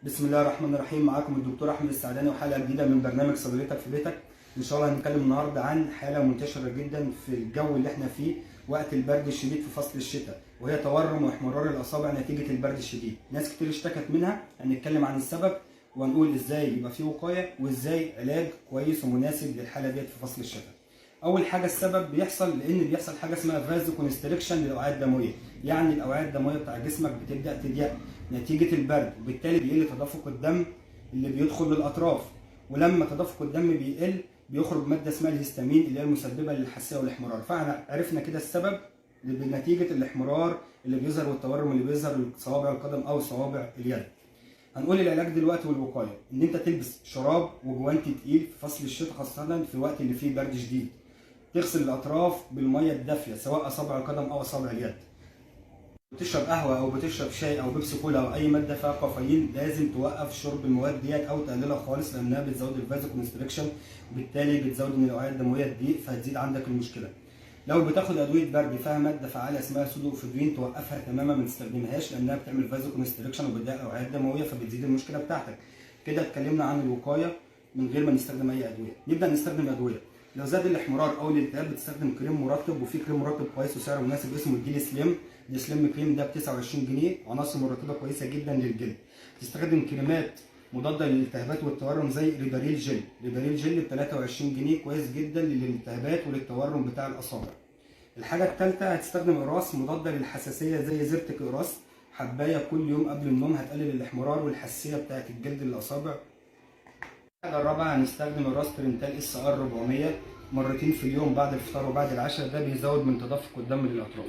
بسم الله الرحمن الرحيم. معاكم الدكتور احمد السعداني وحلقه جديده من برنامج صيدليتك في بيتك. ان شاء الله هنتكلم النهارده عن حاله منتشره جدا في الجو اللي احنا فيه وقت البرد الشديد في فصل الشتاء، وهي تورم واحمرار الاصابع نتيجه البرد الشديد. ناس كتير اشتكت منها. هنتكلم عن السبب وهنقول ازاي يبقى فيه وقايه وازاي علاج كويس ومناسب للحاله ديت في فصل الشتاء. اول حاجه السبب بيحصل لان بيحصل حاجه اسمها فازو كونستريكشن للاوعيه الدمويه، يعني الاوعيه الدمويه بتاع جسمك بتبدا تضيق نتيجه البرد، وبالتالي بيقل تدفق الدم اللي بيدخل للاطراف، ولما تدفق الدم بيقل بيخرج ماده اسمها الهستامين اللي هي المسببه للحساسيه والاحمرار. فاحنا عرفنا كده السبب بنتيجه الاحمرار اللي بيظهر والتورم اللي بيظهر لصوابع القدم او صوابع اليد. هنقول العلاج دلوقتي والوقايه ان انت تلبس شراب وجوانتي تقيل في فصل الشتاء، خاصه في الوقت اللي فيه برد شديد. تغسل الاطراف بالميه الدافيه سواء اصابع القدم او اصابع اليد. بتشرب قهوه او بتشرب شاي او بيبسي كولا او اي ماده فيها كافيين لازم توقف شرب المواد ديت او تقللها خالص، لانها بتزود الفازو كونستريكشن وبالتالي بتزود ان الاوعيه الدمويه تضيق فهتزيد عندك المشكله. لو بتاخد ادويه برد فيها ماده فعاله اسمها سودوفيدرين توقفها تماما، ما تستخدمهاش لانها بتعمل فازو كونستريكشن وبتضيق الاوعيه الدمويه فبتزيد المشكله بتاعتك. كده اتكلمنا عن الوقايه من غير ما نستخدم اي ادويه. نبدا نستخدم ادويه. لو زاد الاحمرار او الالتهاب بتستخدم كريم مرطب، وفي كريم مرطب كويس وسعره مناسب اسمه الجيل سليم. السليم كريم ده ب 29 جنيه، عناصر مرطبه كويسه جدا للجلد. تستخدم كريمات مضاده للالتهابات والتورم زي ريداريل جل. ريداريل جل ب 23 جنيه كويس جدا للالتهابات وللتورم بتاع الاصابع. الحاجه الثالثه هتستخدم اقراص مضاده للحساسيه زي زرتك اقراص حبايه كل يوم قبل النوم، هتقلل الاحمرار والحساسيه بتاعه الجلد للاصابع. الحاجه الرابعه هنستخدم اقراص ترنتال اس ار 400 مرتين في اليوم بعد الفطار وبعد العشاء، ده بيزود من تدفق الدم للاطراف.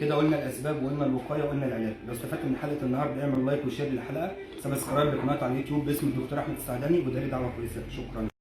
كده قلنا الاسباب وقلنا الوقايه وقلنا العلاج. لو استفدت من حلقه النهارده اعمل لايك وشير للحلقه، سبسكرايب لقناتي على اليوتيوب باسم الدكتور احمد السعداني، وده لي دعوه كويسه. شكرا.